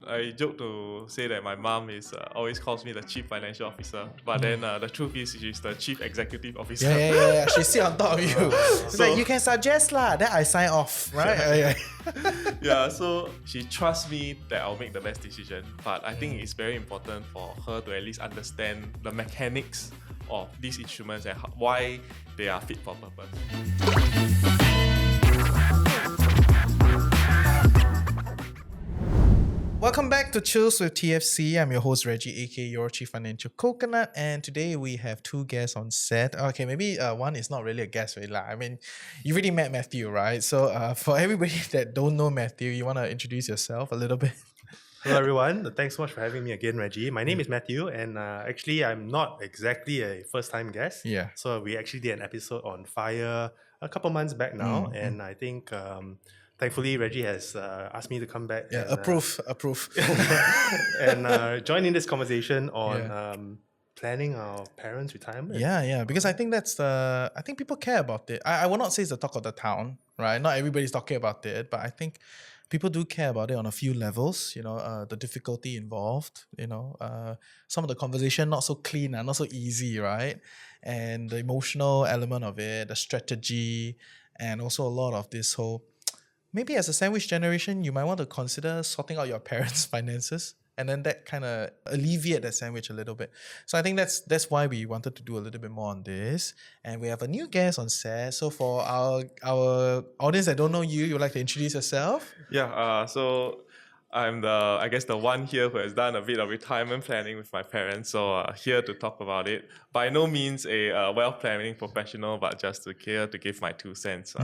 I joke to say that my mom is always calls me the chief financial officer, but then the truth is she's the chief executive officer. Yeah. She sit on top of you. It's So- like, you can suggest lah. Then I sign off, right? Yeah, so she trusts me that I'll make the best decision. But I think it's very important for her to at least understand the mechanics of these instruments and why they are fit for purpose. Welcome back to Chills with TFC. I'm your host Reggie, aka your Chief Financial Coconut, and today we have two guests on set. Okay, maybe one is not really a guest, really. I mean, you already met Matthew, right? So for everybody that don't know Matthew, you want to introduce yourself a little bit? Hello everyone, thanks so much for having me again, Reggie. My name is Matthew, and actually I'm not exactly a first-time guest. Yeah. So we actually did an episode on FIRE a couple months back now, and I think thankfully Reggie has asked me to come back. Yeah, and, approve. and join in this conversation on planning our parents' retirement. Yeah, because I think I think people care about it. I will not say it's the talk of the town, right? Not everybody's talking about it, but I think people do care about it on a few levels, the difficulty involved, some of the conversation not so clean and not so easy, right? And the emotional element of it, the strategy, and also a lot of this whole, maybe as a sandwich generation, you might want to consider sorting out your parents' finances, and then that kind of alleviate the sandwich a little bit. So I think that's why we wanted to do a little bit more on this. And we have a new guest on set. So for our audience that don't know you, you would like to introduce yourself? Yeah, so I'm the one here who has done a bit of retirement planning with my parents. So here to talk about it. By no means a wealth planning professional, but just here to give my 2 cents.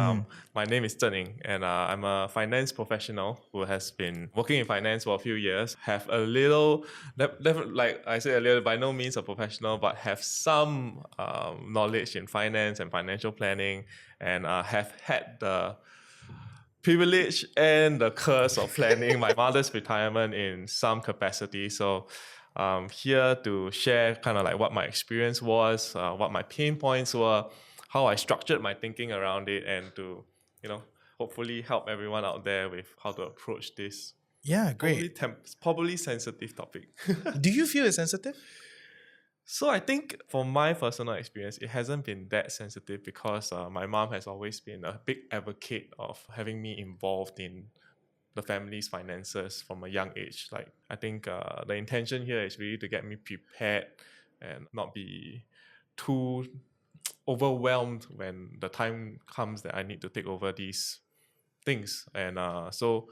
My name is Zhenying, and I'm a finance professional who has been working in finance for a few years. Have a little, like I said earlier, by no means a professional, but have some knowledge in finance and financial planning, and have had the privilege and the curse of planning my mother's retirement in some capacity. So here to share kind of like what my experience was, what my pain points were, how I structured my thinking around it, and to, hopefully help everyone out there with how to approach this Yeah, great. probably sensitive topic. Do you feel it's sensitive? So I think for my personal experience, it hasn't been that sensitive because my mom has always been a big advocate of having me involved in the family's finances from a young age. Like, I think the intention here is really to get me prepared and not be too overwhelmed when the time comes that I need to take over these things. And so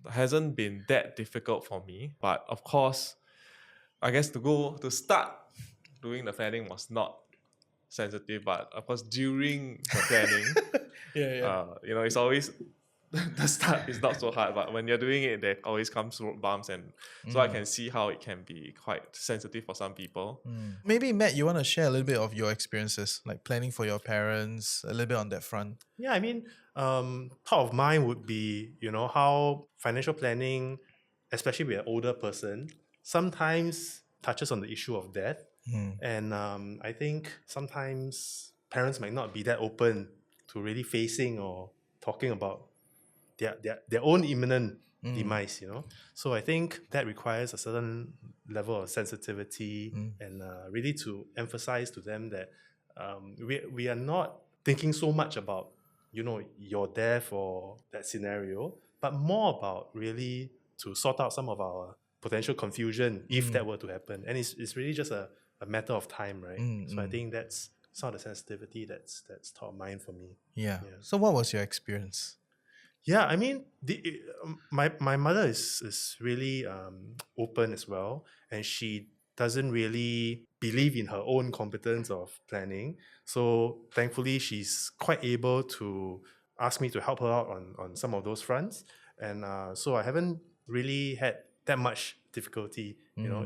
it hasn't been that difficult for me. But of course, I guess to start doing the planning was not sensitive, but of course during the planning, it's always the start is not so hard, but when you're doing it, there always comes road bumps, and so I can see how it can be quite sensitive for some people. Maybe Matt, you want to share a little bit of your experiences, like planning for your parents, a little bit on that front. Yeah, I mean, top of mind would be, how financial planning, especially with an older person, sometimes touches on the issue of death. And I think sometimes parents might not be that open to really facing or talking about their own imminent demise, So I think that requires a certain level of sensitivity and really to emphasize to them that we are not thinking so much about, your death or that scenario, but more about really to sort out some of our potential confusion if that were to happen. And it's really just a matter of time, right? So I think that's some of the sensitivity that's top of mind for me. Yeah. So what was your experience? Yeah, I mean, my mother is really open as well, and she doesn't really believe in her own competence of planning. So thankfully, she's quite able to ask me to help her out on some of those fronts. And so I haven't really had that much difficulty,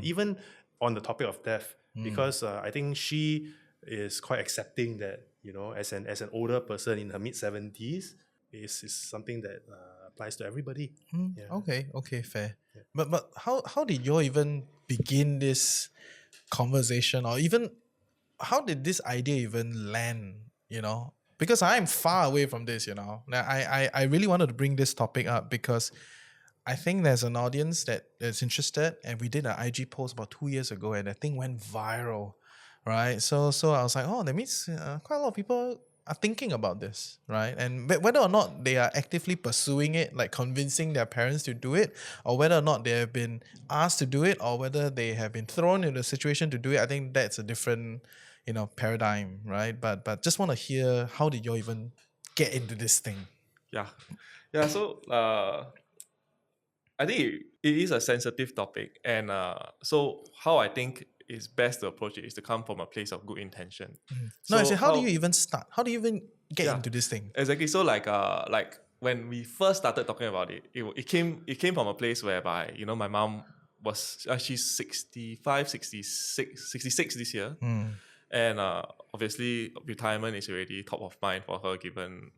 even on the topic of death, because I think she is quite accepting that, as an older person in her mid-70s, is something that applies to everybody. Okay, fair. Yeah. But how did you even begin this conversation, or even how did this idea even land, Because I'm far away from this, Now I really wanted to bring this topic up because I think there's an audience that's interested, and we did an IG post about 2 years ago, and the thing went viral, right? So I was like, oh, that means quite a lot of people are thinking about this, right? And whether or not they are actively pursuing it, like convincing their parents to do it, or whether or not they have been asked to do it, or whether they have been thrown into a situation to do it, I think that's a different, paradigm, right? But just want to hear, how did you even get into this thing? Yeah. So I think it is a sensitive topic, and so how I think it's best to approach it is to come from a place of good intention. No, I So say, how do you even start? How do you even get Yeah. into this thing? Exactly. So like when we first started talking about it, it came from a place whereby my mom was she's 65, 66 this year, and obviously retirement is already top of mind for her given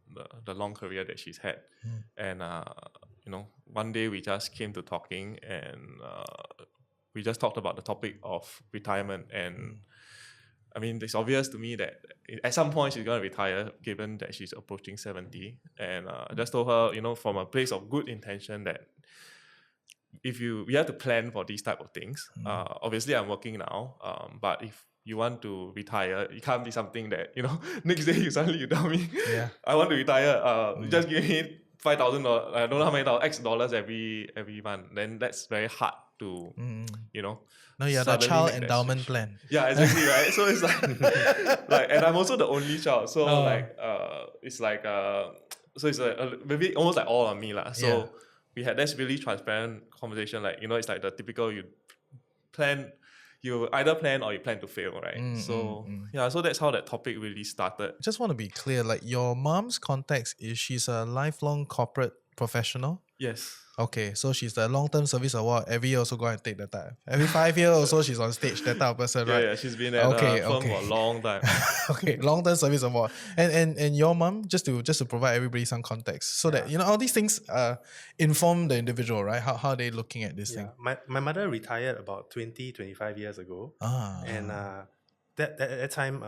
the long career that she's had, and one day we just came to talking, and we just talked about the topic of retirement. And I mean, it's obvious to me that at some point she's going to retire, given that she's approaching 70. And I just told her, from a place of good intention, that we have to plan for these type of things. Obviously, I'm working now, but if you want to retire, it can't be something that, next day you tell me, I want to retire, just give me $5,000, I don't know how many X dollars every month. Then that's very hard to, No, you're the suddenly child make that endowment switch. plan. Yeah, exactly, right? So it's like, and I'm also the only child. So it's like, so it's maybe almost like all on me lah. So Yeah. we had this really transparent conversation. Like, it's like the typical you either plan or you plan to fail, right? So that's how that topic really started. Just want to be clear, like your mom's context is she's a lifelong corporate professional. Yes. Okay, so she's the long-term service award. Every year also go and take that type. Every 5 years also she's on stage, that type of person, right? Yeah, she's been at the firm for a long time. Okay, long-term service award. And your mom, just to provide everybody some context, so that all these things inform the individual, right? How are they looking at this thing? My mother retired about 25 years ago. And that time,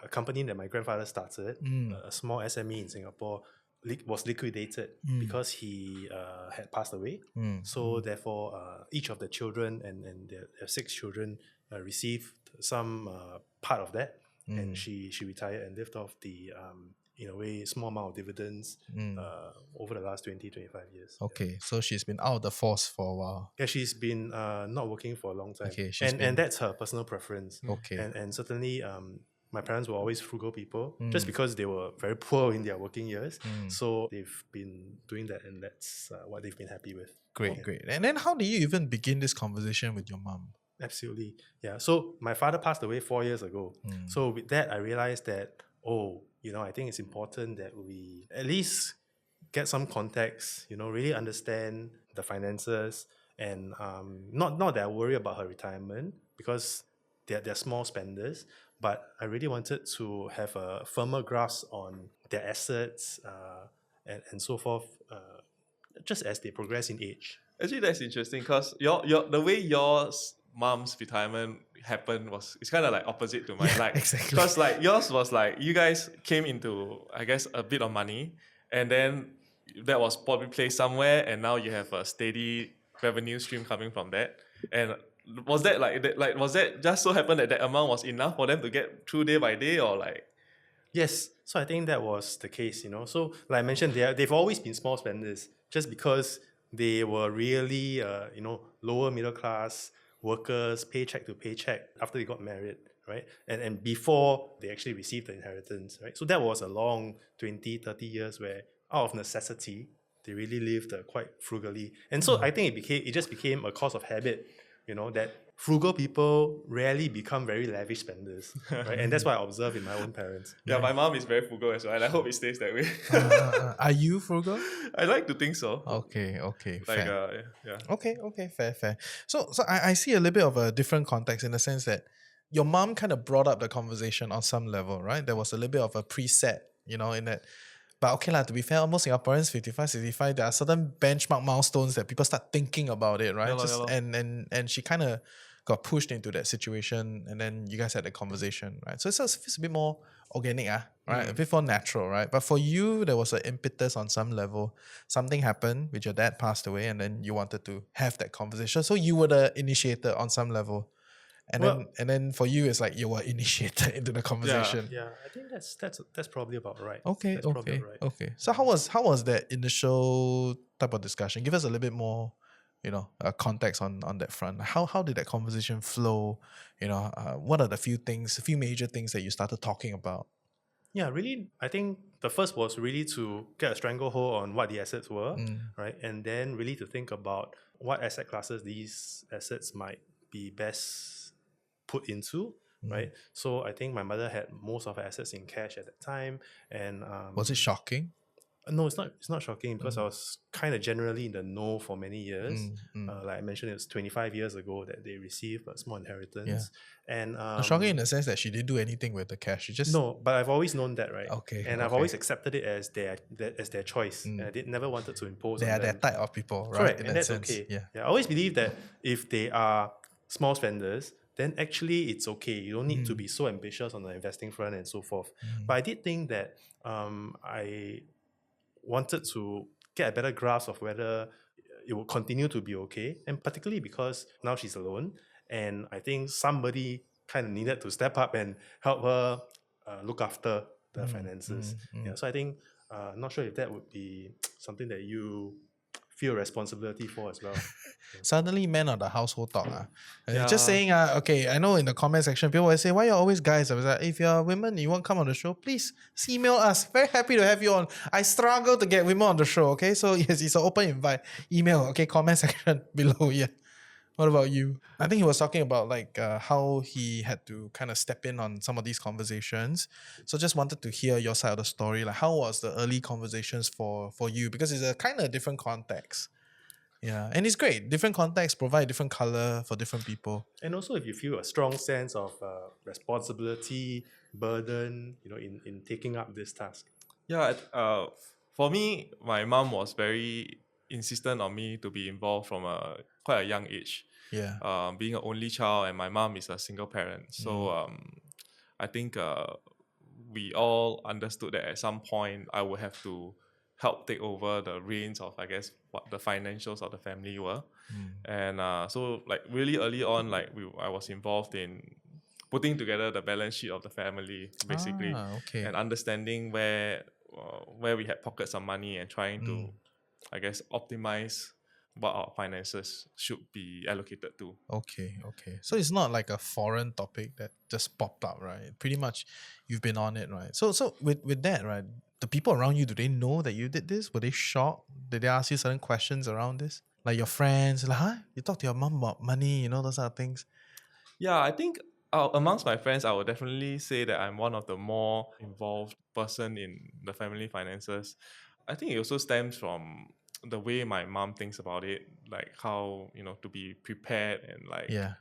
a company that my grandfather started, a small SME in Singapore, was liquidated because he had passed away. So therefore, each of the children and their 6 children received some part of that, and she retired and lived off the in a way small amount of dividends over the last 25 years. Okay, so she's been out of the force for a while. Yeah, she's been not working for a long time. Okay, and that's her personal preference. Okay. And certainly my parents were always frugal people, just because they were very poor in their working years. So they've been doing that, and that's what they've been happy with. Great. And then how do you even begin this conversation with your mom? Absolutely. Yeah. So my father passed away 4 years ago. So with that, I realized that, I think it's important that we at least get some context, really understand the finances, and not that I worry about her retirement, because they're small spenders, but I really wanted to have a firmer grasp on their assets and so forth, just as they progress in age. Actually, that's interesting, because the way your mom's retirement happened it's kind of like opposite to mine. Yeah, like, exactly. Because like yours was like you guys came into, I guess, a bit of money, and then that was probably placed somewhere, and now you have a steady revenue stream coming from that. And was that was that just so happened that amount was enough for them to get through day by day, or like? Yes, so I think that was the case. So like I mentioned, they've always been small spenders, just because they were really lower middle class workers, paycheck to paycheck, after they got married, right? And before they actually received the inheritance, right? So that was a long 20, 30 years where, out of necessity, they really lived quite frugally. And so I think it just became a cause of habit, that frugal people rarely become very lavish spenders, right? And that's what I observe in my own parents. Yeah, my mom is very frugal as well, and I hope it stays that way. Are you frugal? I like to think so. Okay, Like, fair. yeah. Okay, fair. So I see a little bit of a different context, in the sense that your mom kind of brought up the conversation on some level, right? There was a little bit of a preset, in that. But okay lah, to be fair, almost Singaporeans 55, 65, there are certain benchmark milestones that people start thinking about it, right? Yeah lor. And she kind of got pushed into that situation, and then you guys had a conversation, right? So it's a bit more organic, right? A bit more natural, right? But for you, there was an impetus on some level. Something happened with your dad passed away, and then you wanted to have that conversation. So you were the initiator on some level. And Well- then for you, it's like you were initiated into the conversation. Yeah, I think that's probably about right. Okay, That's probably okay, about right. okay. So how was that initial type of discussion? Give us a little bit more, context on that front. How did that conversation flow? What are the few major things that you started talking about? Yeah, really, I think the first was really to get a stranglehold on what the assets were, right? And then really to think about what asset classes these assets might be best put into, right? So I think my mother had most of her assets in cash at that time. And Was it shocking? no, it's not shocking because I was kind of generally in the know for many years. Like I mentioned, it was 25 years ago that they received a small inheritance. And Not shocking in the sense that she didn't do anything with the cash. She just no, but I've always known that, right? Okay, And I've okay. always accepted it as their choice. And I never wanted to impose they on are them. that type of people, right? Correct, In and that that's sense. okay. Yeah. I always believe that if they are small spenders, then actually it's okay. You don't need to be so ambitious on the investing front and so forth. But I did think that I wanted to get a better grasp of whether it will continue to be okay, and particularly because now she's alone, and I think somebody kind of needed to step up and help her look after the finances. Yeah, so I think not sure if that would be something that you feel responsibility for as well. Suddenly men of the household talk. Yeah. Just saying, okay, I know in the comment section, people will say, why you're always guys? I was like, if you're women, you won't come on the show, please email us. Very happy to have you on. I struggle to get women on the show, okay? So yes, it's an open invite. Email, okay, comment section below, yeah. What about you? I think he was talking about like how he had to kind of step in on some of these conversations. So just wanted to hear your side of the story. Like how was the early conversations for you? Because it's a kind of different context. Yeah, and it's great. Different contexts provide different color for different people. And also, if you feel a strong sense of responsibility, burden, in taking up this task. Yeah, for me, my mom was very insistent on me to be involved from quite a young age. Yeah. Being an only child, and my mom is a single parent. So I think we all understood that at some point I would have to help take over the reins of, I guess, what the financials of the family were. And so like really early on, like I was involved in putting together the balance sheet of the family, basically, Okay. and understanding where we had pockets of money and trying to, I guess, optimize what our finances should be allocated to. Okay. So it's not like a foreign topic that just popped up, right? Pretty much you've been on it, right? So with that, right, the people around you, do they know that you did this? Were they shocked? Did they ask you certain questions around this? Like your friends, like, huh? You talk to your mom about money, those sort of things? Yeah, I think amongst my friends, I would definitely say that I'm one of the more involved person in the family finances. I think it also stems from the way my mom thinks about it, like how, to be prepared and like, Yeah.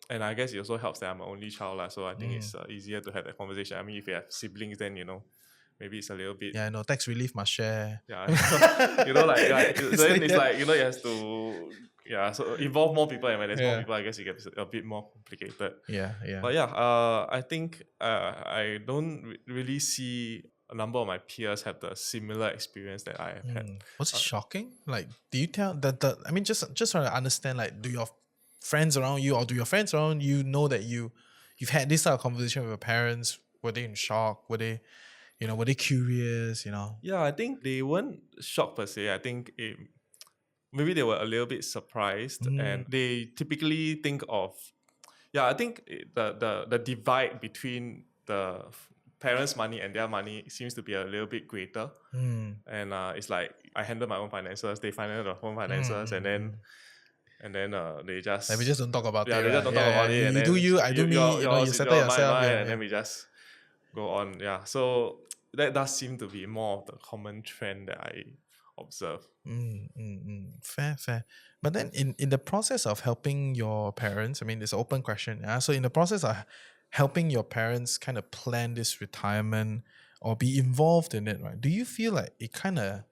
and I guess it also helps that I'm an only child, so I think it's easier to have that conversation. I mean, if you have siblings, then, maybe it's a little bit. Yeah, I know. Tax relief must share. Yeah, so then it's like, you have to, so involve more people, and when there's more people, I guess it gets a bit more complicated. Yeah. But I think I don't really see a number of my peers have the similar experience that I have had. Was it shocking? Like, do you tell that? I mean, just trying to understand. Like, do your friends around you, or do your friends around you know that you've had this type of conversation with your parents? Were they in shock? Were they, were they curious? Yeah, I think they weren't shocked per se. I think maybe they were a little bit surprised, and they typically think of. Yeah, I think the divide between the parents' money and their money seems to be a little bit greater. And it's like I handle my own finances, they handle their own finances, and then they just. Like, we just don't talk about it. Yeah, they just don't talk about it. And You then do you, I do me. You settle yourself. and then we just go on. Yeah, so that does seem to be more of the common trend that I observe. Fair. But then in the process of helping your parents, I mean, it's an open question. Yeah? So in the process of helping your parents kind of plan this retirement or be involved in it, right? Do you feel like it kind of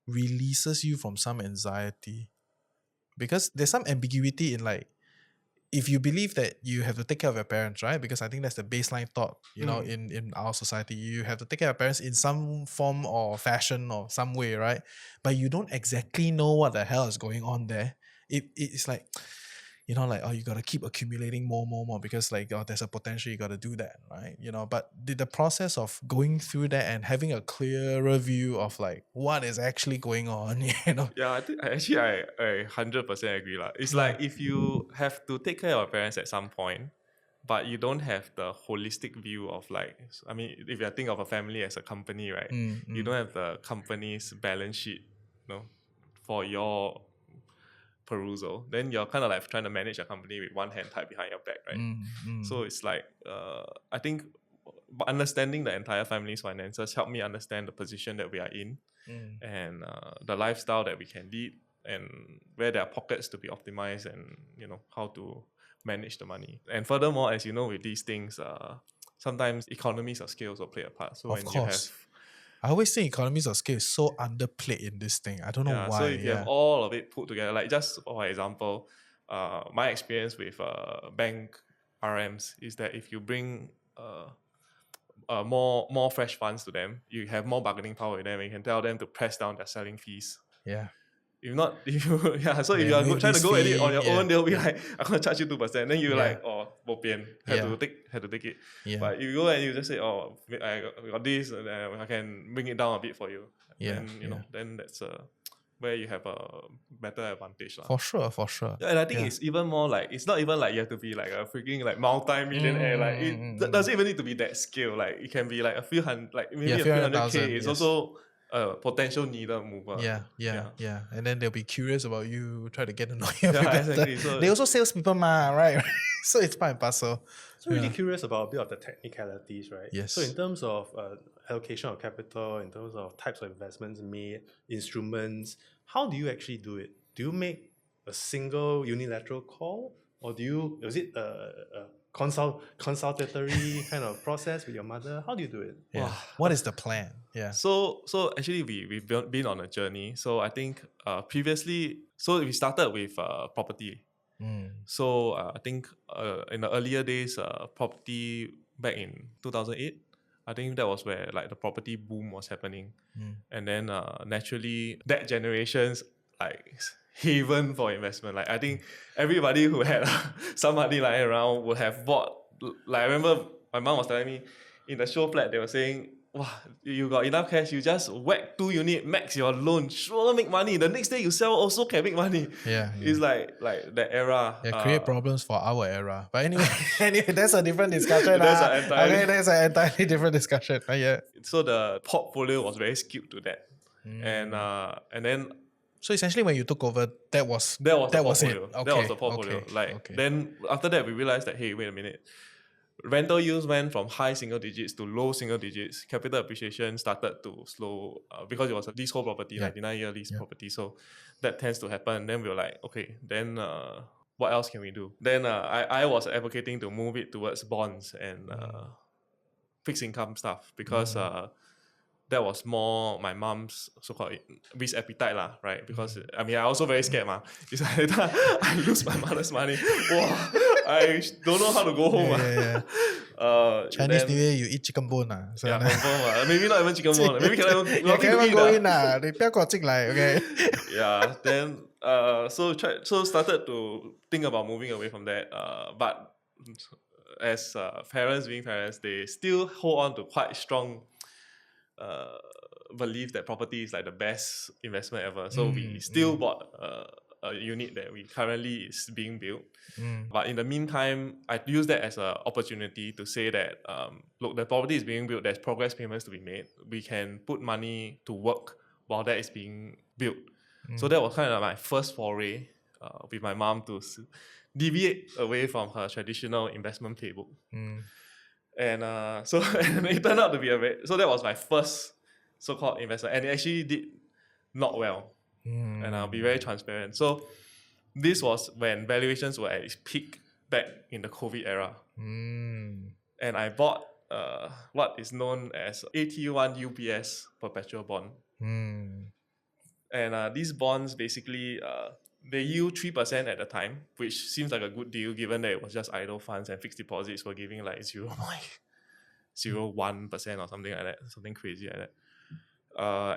releases you from some anxiety? Because there's some ambiguity in like, if you believe that you have to take care of your parents, right? Because I think that's the baseline thought, in our society. You have to take care of parents in some form or fashion or some way, right? But you don't exactly know what the hell is going on there. It's like, oh, you got to keep accumulating more because like, oh, there's a potential you got to do that, right? But the process of going through that and having a clearer view of like what is actually going on, Yeah, I think I 100% agree lah. It's Yeah. like if you have to take care of your parents at some point, but you don't have the holistic view of like, I mean, if you think of a family as a company, right? You don't have the company's balance sheet, for your perusal. Then you're kind of like trying to manage a company with one hand tied behind your back, right? So it's like, I think understanding the entire family's finances helped me understand the position that we are in and the lifestyle that we can lead and where there are pockets to be optimized and how to manage the money. And furthermore, as you know, with these things, sometimes economies of scale will play a part. So Of when course. you have I always think economies of scale is so underplayed in this thing. I don't know why. so if you have all of it put together, like just for example, my experience with bank RMs is that if you bring more fresh funds to them, you have more bargaining power with them, and you can tell them to press down their selling fees. Yeah. If not, if you so if you are waive trying to this go at it on fee, your own, they'll be like, I'm gonna charge you 2%. Then you're Yeah. like, oh, bo pian, had to take it. Yeah. But you go and you just say, oh, I got this, and I can bring it down a bit for you. Yeah, Then then that's where you have a better advantage lah. For sure. Yeah, and I think it's even more like, it's not even like you have to be like a freaking like multi-millionaire. Like it doesn't even need to be that scale. Like it can be like a few hundred, like maybe a few hundred K. It's also a potential needle mover. Yeah. And then they'll be curious about you, try to get to know you. Exactly. So they also salespeople, right? So it's part and parcel. So really curious about a bit of the technicalities, right? Yes. So in terms of allocation of capital, in terms of types of investments made, instruments, how do you actually do it? Do you make a single unilateral call, or is it a consultatory kind of process with your mother? How do you do it? Yeah. What is the plan? Yeah. So actually we've been on a journey. So I think previously, so we started with property. So I think in the earlier days, property back in 2008, I think that was where like the property boom was happening. And then naturally that generation's like haven for investment. Like I think everybody who had some money lying around would have bought. Like I remember my mom was telling me in the show flat, they were saying, wow, you got enough cash, you just whack 2 unit, max your loan, sure make money. The next day you sell also can make money. Yeah. It's like that era. Yeah, create problems for our era. But anyway, that's a different discussion. That's an entirely different discussion. Yeah. So the portfolio was very skewed to that. And then so essentially when you took over, that was the it. portfolio. Okay. That was the portfolio. Then after that we realized that, hey, wait a minute. Rental yields went from high single digits to low single digits. Capital appreciation started to slow because it was a leasehold property, 99-year lease property. So that tends to happen. Then we were like, okay, then what else can we do? Then I was advocating to move it towards bonds and fixed income stuff because that was more my mom's so-called risk appetite lah, right? Because I mean, I also very scared ma. It's like I lose my mother's money. Wow, I don't know how to go home. Chinese New Year, you eat chicken bone. So confirm. Maybe not even chicken bone. Maybe cannot even go in. They 不要跟我进来, okay? Yeah, then so started to think about moving away from that. But as parents being parents, they still hold on to quite strong belief that property is like the best investment ever. So we still bought a unit that we currently is being built. But in the meantime, I use that as an opportunity to say that, look, the property is being built, there's progress payments to be made. We can put money to work while that is being built. So that was kind of my first foray with my mom to deviate away from her traditional investment playbook. And so and it turned out to be so that was my first so-called investment, and it actually did not well. And I'll be very transparent. So this was when valuations were at its peak back in the COVID era. And I bought what is known as AT1 UPS perpetual bond. And these bonds basically they yield 3% at the time, which seems like a good deal given that it was just idle funds and fixed deposits were giving like 0.01% or something like that, something crazy like that.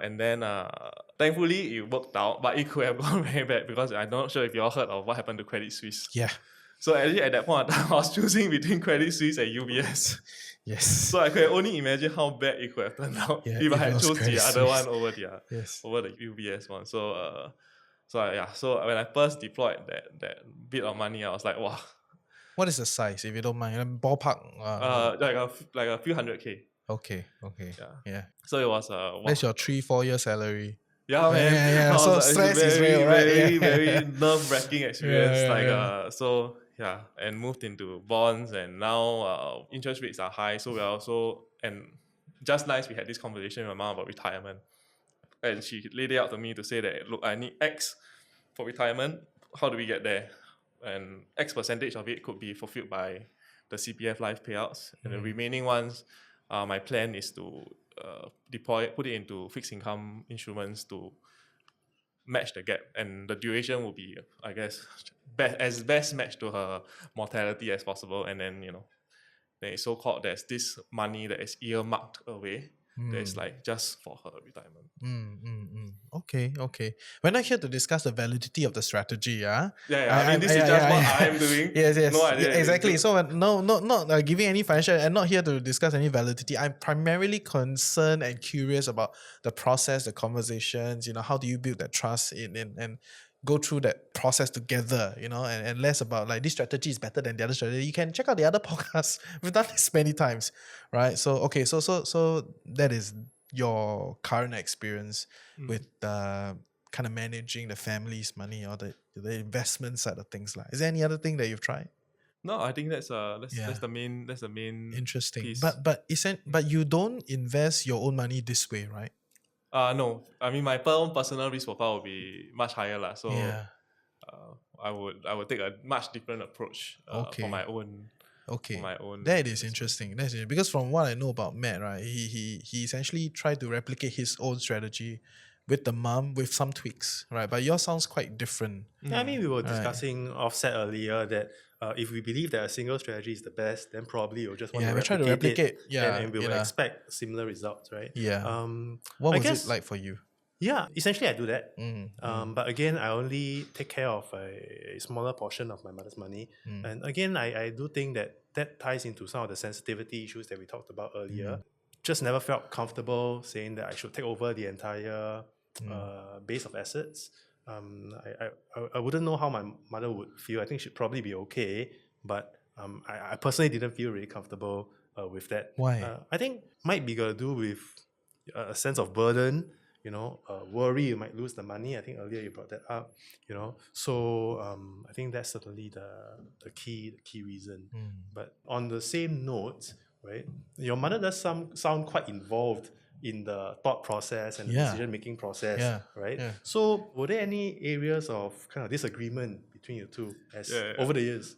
And then thankfully it worked out, but it could have gone very bad because I'm not sure if you all heard of what happened to Credit Suisse. Yeah. So actually at that point in time, I was choosing between Credit Suisse and UBS. Yes. So I could only imagine how bad it could have turned out if I had chose the other one over the UBS one. So when I first deployed that bit of money, I was like, wow. What is the size, if you don't mind? Ballpark. Like a few hundred K. Okay. Yeah. So it was That's your 3-4 year salary. Yeah, man. Yeah. So stress is real, right? Very nerve-wracking experience. And moved into bonds, and now interest rates are high. So we are also, and just nice, we had this conversation with my mom about retirement, and she laid it out to me to say that, look, I need X for retirement. How do we get there? And X percentage of it could be fulfilled by the CPF Life payouts, and the remaining ones, my plan is to put it into fixed income instruments to match the gap, and the duration will be, I guess, best matched to her mortality as possible. And then there's there's this money that is earmarked away that's like just for her retirement. Okay. We're not here to discuss the validity of the strategy, yeah. I mean, this is just what I'm doing. Yes. No idea. Exactly. So not giving any financial, and not here to discuss any validity. I'm primarily concerned and curious about the process, the conversations. How do you build that trust and go through that process together, and less about like this strategy is better than the other strategy. You can check out the other podcasts. We've done this many times, right? So okay, so that is your current experience with kind of managing the family's money or the investment side of things. Is there any other thing that you've tried? No, I think that's the main interesting piece. But you don't invest your own money this way, right? No. I mean, my own personal risk profile will be much higher lah. So I would take a much different approach for my own. Okay, for my own. That is interesting. Because from what I know about Matt, right, he essentially tried to replicate his own strategy with the mom with some tweaks, right? But yours sounds quite different. Yeah, I mean, we were discussing offset earlier that if we believe that a single strategy is the best, then probably we'll just want to replicate it, and we will expect similar results, right? Yeah. What was it like for you? Yeah, essentially I do that. But again, I only take care of a smaller portion of my mother's money. And again, I do think that ties into some of the sensitivity issues that we talked about earlier. Just never felt comfortable saying that I should take over the entire base of assets. I wouldn't know how my mother would feel. I think she'd probably be okay, but I personally didn't feel really comfortable with that. Why? I think might be got to do with a sense of burden. Worry you might lose the money. I think earlier you brought that up. So I think that's certainly the key reason. But on the same note, right, your mother does sound quite involved in the thought process and the decision-making process, right? Yeah. So were there any areas of kind of disagreement between you two over the years?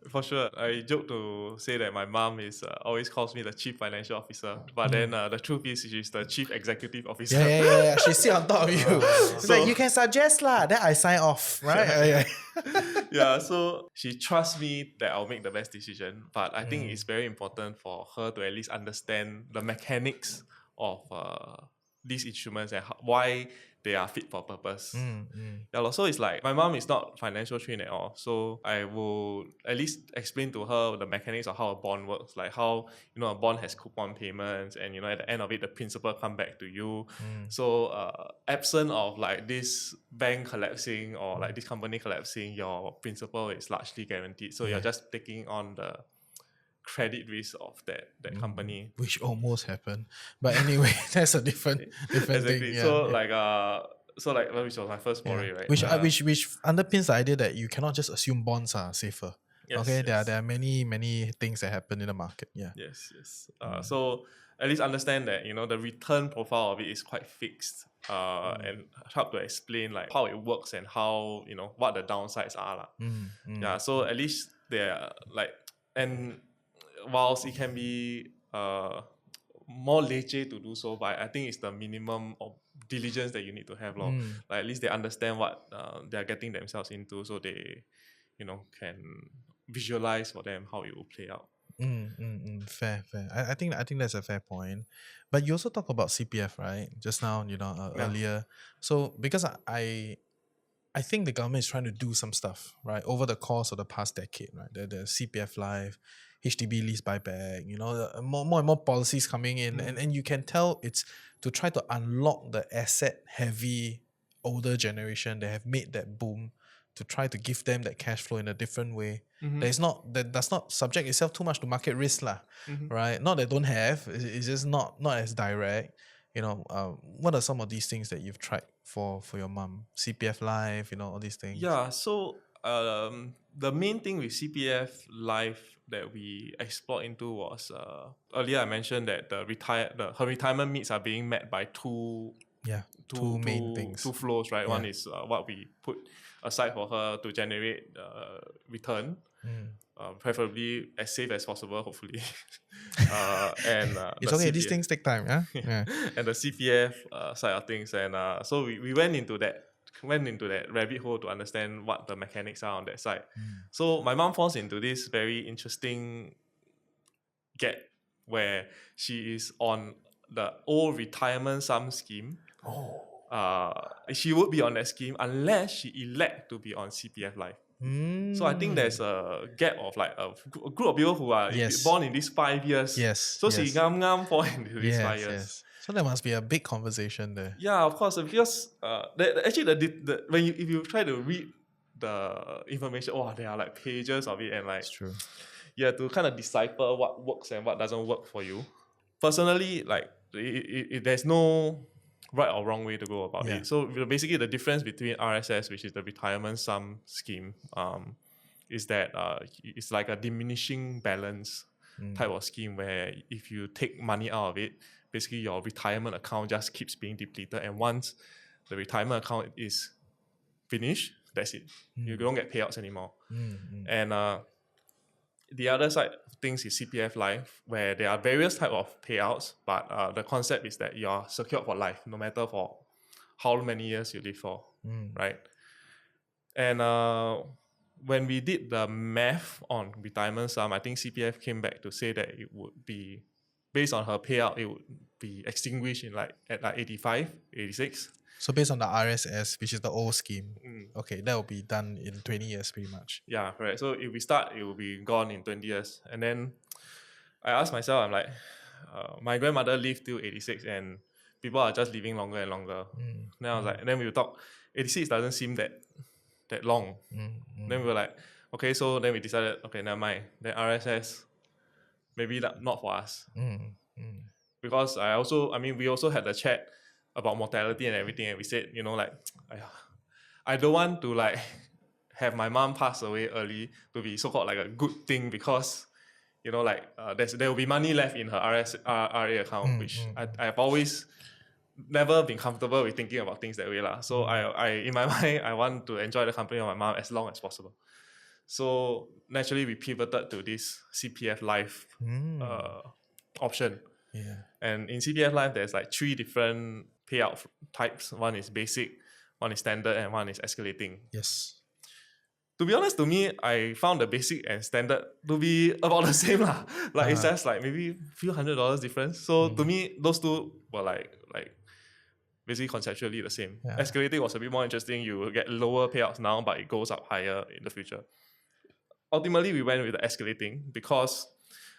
For sure. I joke to say that my mom is always calls me the chief financial officer, but then the truth is she's the chief executive officer. Yeah. She sit on top of you. So like, you can suggest lah, then I sign off, right? Yeah, so she trusts me that I'll make the best decision, but I think it's very important for her to at least understand the mechanics of these instruments and why they are fit for purpose. So it's like my mom is not financial trained at all, so I will at least explain to her the mechanics of how a bond works, like how a bond has coupon payments, and at the end of it the principal come back to you. So absent of like this bank collapsing or like this company collapsing, your principal is largely guaranteed, so you're just taking on the credit risk of that company, which almost happened, but anyway, that's a different exactly. thing. So which was my first foray, right? Which underpins the idea that you cannot just assume bonds are safer. There are many things that happen in the market. Yes. So at least understand that the return profile of it is quite fixed, and help to explain like how it works and how what the downsides are so at least they're like, and whilst it can be more leceh to do so, but I think it's the minimum diligence that you need to have, lor. Like at least they understand what they are getting themselves into, so they, can visualize for them how it will play out. Fair. I think that's a fair point. But you also talk about CPF, right? Just now, Yeah. earlier. So because I think the government is trying to do some stuff, right, over the course of the past decade, right? The CPF Life, HDB lease buyback, more and more policies coming in, and you can tell it's to try to unlock the asset heavy older generation that have made that boom, to try to give them that cash flow in a different way. That does not subject itself too much to market risk, right? Not that don't have, it's just not as direct. What are some of these things that you've tried for your mom? CPF Life, all these things. Yeah, so the main thing with CPF Life that we explored into was earlier I mentioned that her retirement needs are being met by two main things. two flows, right? One is what we put aside for her to generate return, preferably as safe as possible, hopefully. And it's the okay. CPF, These things take time, yeah. and the CPF side of things, and so we went into that rabbit hole to understand what the mechanics are on that side. So my mom falls into this very interesting gap where she is on the old retirement sum scheme. She would be on that scheme unless she elect to be on CPF Life. So I think there's a gap of like a group of people who are born in these 5 years. Yes. So she ngam fall into these 5 years. Yes. So there must be a big conversation there. Yeah, of course. Because if you try to read the information, there are like pages of it, and like It's true. you have to kind of decipher what works and what doesn't work for you. Personally, like there's no right or wrong way to go about it. So basically, the difference between RSS, which is the retirement sum scheme, is that it's like a diminishing balance type of scheme where if you take money out of it, basically your retirement account just keeps being depleted, and once the retirement account is finished, that's it. You don't get payouts anymore. And the other side of things is CPF Life, where there are various types of payouts, but the concept is that you're secured for life, no matter for how many years you live for, right? And when we did the math on retirement sum, I think CPF came back to say that it would be, based on her payout, it would be extinguished at 85, 86. So based on the RSS, which is the old scheme, okay, that will be done in 20 years pretty much. Yeah, correct. So if we start, it will be gone in 20 years. And then I asked myself, I'm like, my grandmother lived till 86 and people are just living longer and longer. Then I was like, and then we will talk, 86 doesn't seem that long. Then we were like, okay, so then we decided, okay, never mind. Then RSS, maybe not for us. Because we also had a chat about mortality and everything, and we said, I don't want to like have my mom pass away early to be so-called like a good thing, because there will be money left in her RA account, which I've always never been comfortable with thinking about things that way lah. So I in my mind, I want to enjoy the company of my mom as long as possible. So naturally we pivoted to this CPF Life option. And in CPF Life, there's like 3 different payout types. One is basic, one is standard, and one is escalating. Yes. To be honest, to me, I found the basic and standard to be about the same lah. Like it's just like maybe a few $100 difference. So to me, those two were like basically conceptually the same. Escalating was a bit more interesting. You will get lower payouts now, but it goes up higher in the future. Ultimately, we went with the escalating because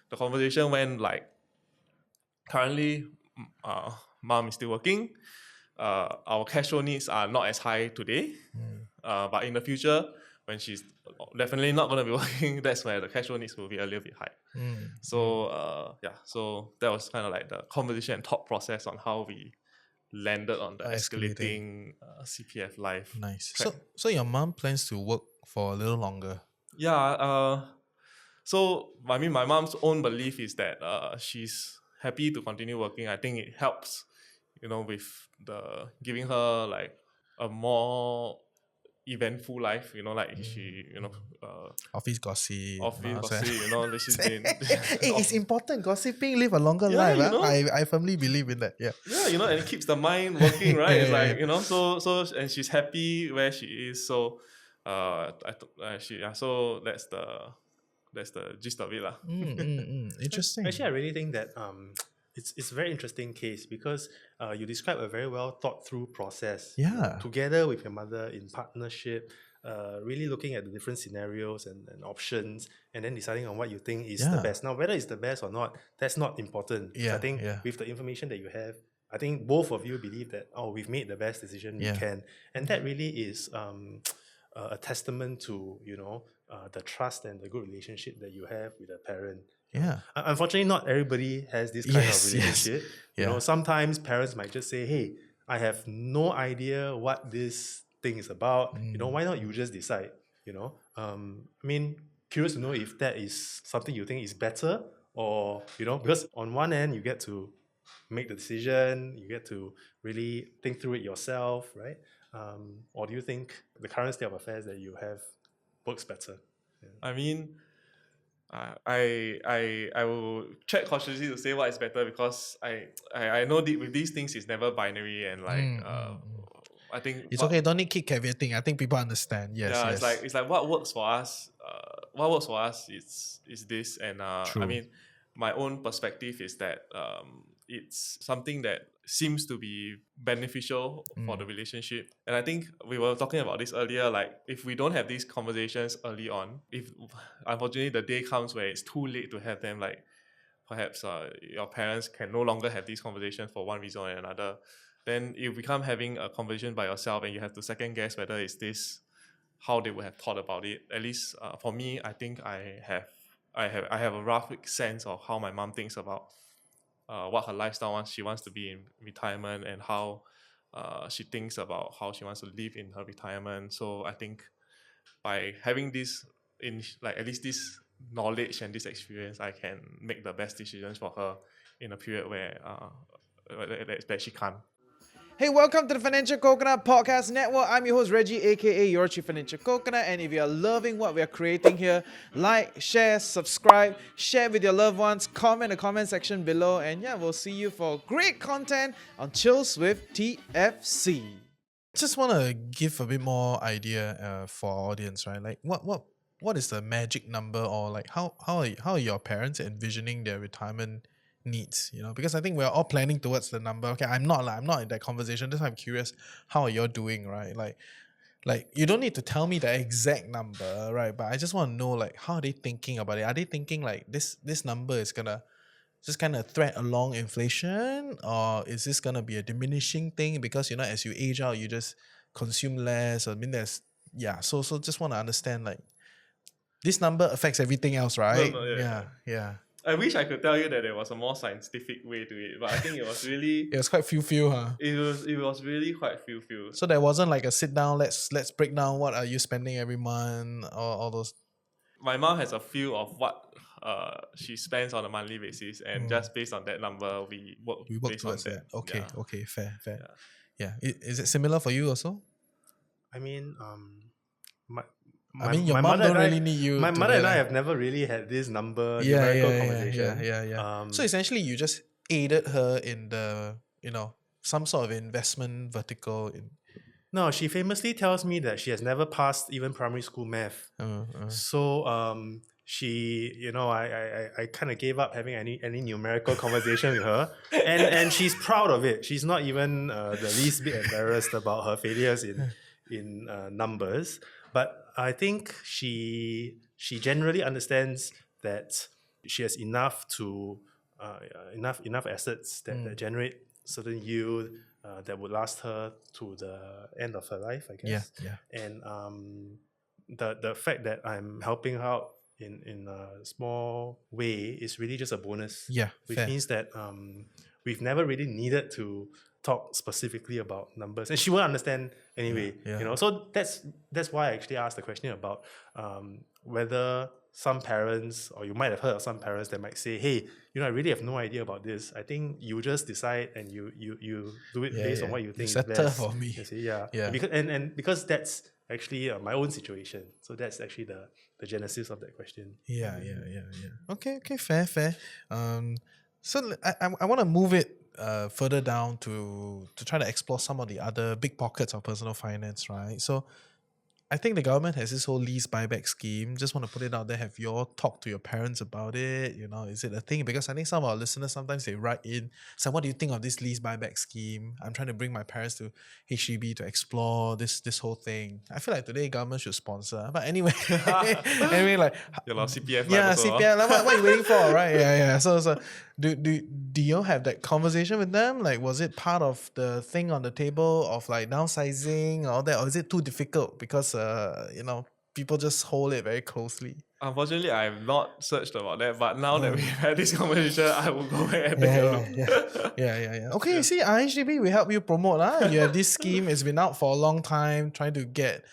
the conversation went like, currently, mom is still working. Our cash flow needs are not as high today. But in the future, when she's definitely not going to be working, that's where the cash flow needs will be a little bit high. So, so that was kind of like the conversation and thought process on how we landed on the escalating CPF Life. Nice. Track. So your mom plans to work for a little longer? Yeah. So, I mean, my mom's own belief is that she's happy to continue working. I think it helps, with the giving her like a more eventful life, like she, Office gossip. office gossip, that she's been. Hey, it's important. Gossiping, live a longer Yeah, life. you Huh? know. I firmly believe in that. Yeah. Yeah, and it keeps the mind working, right? It's Yeah, like, yeah. so and she's happy where she is. So, so that's the gist of it, lah. Interesting. Actually, I really think that it's a very interesting case because you describe a very well thought through process. Yeah. Together with your mother in partnership, really looking at the different scenarios and options, and then deciding on what you think is the Yeah. best. Now, whether it's the best or not, that's not important. Yeah, I think yeah. with the information that you have, I think both of you believe that we've made the best decision we can, and that really is a testament to the trust and the good relationship that you have with a parent. Yeah. Unfortunately, not everybody has this kind of relationship. Yeah. Sometimes parents might just say, "Hey, I have no idea what this thing is about. Why not you just decide?" Curious to know if that is something you think is better, or because on one end you get to make the decision, you get to really think through it yourself, right? Or do you think the current state of affairs that you have works better? I mean, I will tread cautiously to say what is better, because I know with these things it's never binary, and I think It's okay. Don't need keep caveating. I think people understand. Yes. yeah, Yes. it's like what works for us. What works for us is this, and True. I mean, my own perspective is that it's something that seems to be beneficial for the relationship. And I think we were talking about this earlier, like if we don't have these conversations early on, if unfortunately the day comes where it's too late to have them, like perhaps your parents can no longer have these conversations for one reason or another, then you become having a conversation by yourself, and you have to second guess whether it's this how they would have thought about it. At least for me, I think I have a rough sense of how my mom thinks about what her lifestyle she wants to be in retirement, and how she thinks about how she wants to live in her retirement. So I think by having this at least this knowledge and this experience, I can make the best decisions for her in a period where that she can't. Hey, welcome to the Financial Coconut Podcast Network. I'm your host, Reggie, aka your Chief Financial Coconut. And if you're loving what we're creating here, like, share, subscribe, share with your loved ones, comment in the comment section below. And yeah, we'll see you for great content on Chills with TFC. Just want to give a bit more idea for our audience, right? Like, what is the magic number, or like how are your parents envisioning their retirement needs, because I think we're all planning towards the number. Okay, I'm not in that conversation. That's why I'm curious, how are you doing, right? Like you don't need to tell me the exact number, right? But I just want to know, like, how are they thinking about it? Are they thinking like this number is gonna just kind of thread along inflation, or is this gonna be a diminishing thing because as you age out you just consume less? I mean, so just want to understand, like, this number affects everything else, right? No, yeah. I wish I could tell you that there was a more scientific way to it, but I think it was really It was quite feel, huh? it was really quite feel. So there wasn't like a sit down, let's break down what are you spending every month, or all those. My mom has a feel of what she spends on a monthly basis, and just based on that number we work towards on that. Okay, Yeah. okay, fair. Yeah. Is it similar for you also? I mean, your mom don't really need you. My mother and I have never really had this numerical conversation. Yeah. So essentially, you just aided her in the some sort of investment vertical. No, she famously tells me that she has never passed even primary school math. So she, I kind of gave up having any numerical conversation with her, and she's proud of it. She's not even the least bit embarrassed about her failures in numbers. But I think she generally understands that she has enough assets that generate certain yield that would last her to the end of her life, I guess. Yeah. And the fact that I'm helping her out in a small way is really just a bonus. Yeah, which fair. means that we've never really needed to talk specifically about numbers, and she won't understand anyway. Yeah. So that's why I actually asked the question about whether some parents, or you might have heard of some parents that might say, hey, I really have no idea about this. I think you just decide and you do it based on what you think is best. For me. You see, yeah. Yeah. Because that's actually my own situation. So that's actually the genesis of that question. Yeah. Okay, fair. So I want to move it further down to try to explore some of the other big pockets of personal finance, right? So I think the government has this whole lease buyback scheme. Just want to put it out there. Have you all talked to your parents about it? Is it a thing? Because I think some of our listeners sometimes they write in, so what do you think of this lease buyback scheme? I'm trying to bring my parents to HDB to explore this whole thing. I feel like today government should sponsor. But anyway, anyway, like CPF Life yeah, also. CPF. Like, what are you waiting for, right? Yeah. So do you have that conversation with them? Like, was it part of the thing on the table of like downsizing or all that, or is it too difficult because people just hold it very closely? Unfortunately, I have not searched about that, but now that we've had this conversation, I will go back and take a look. Yeah. Okay, you see, HDB, we help you promote. You have this scheme, it's been out for a long time, trying to get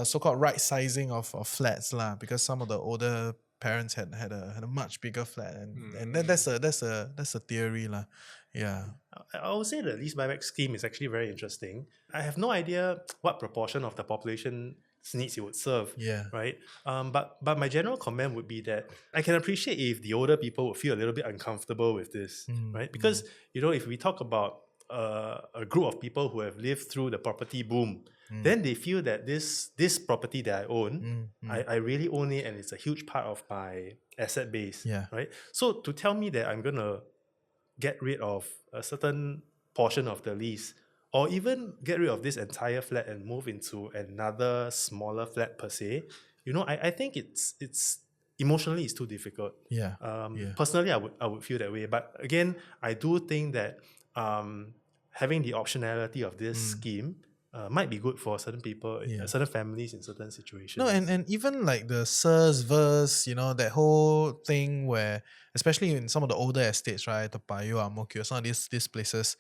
so-called right sizing of flats because some of the older parents had a much bigger flat, and that's a theory lah. Yeah. I would say the lease buyback scheme is actually very interesting. I have no idea what proportion of the population's needs it would serve. Yeah. Right. But my general comment would be that I can appreciate if the older people would feel a little bit uncomfortable with this, right? Because if we talk about a group of people who have lived through the property boom, then they feel that this property that I own, I really own it, and it's a huge part of my asset base. Yeah. Right. So to tell me that I'm gonna get rid of a certain portion of the lease, or even get rid of this entire flat and move into another smaller flat per se, I think it's emotionally it's too difficult. Yeah. Personally, I would feel that way. But again, I do think that having the optionality of this scheme might be good for certain people, certain families in certain situations. No, and even like the Sirs verse, that whole thing where, especially in some of the older estates, right, Toa Payoh, Ang Mo Kio, some of these places,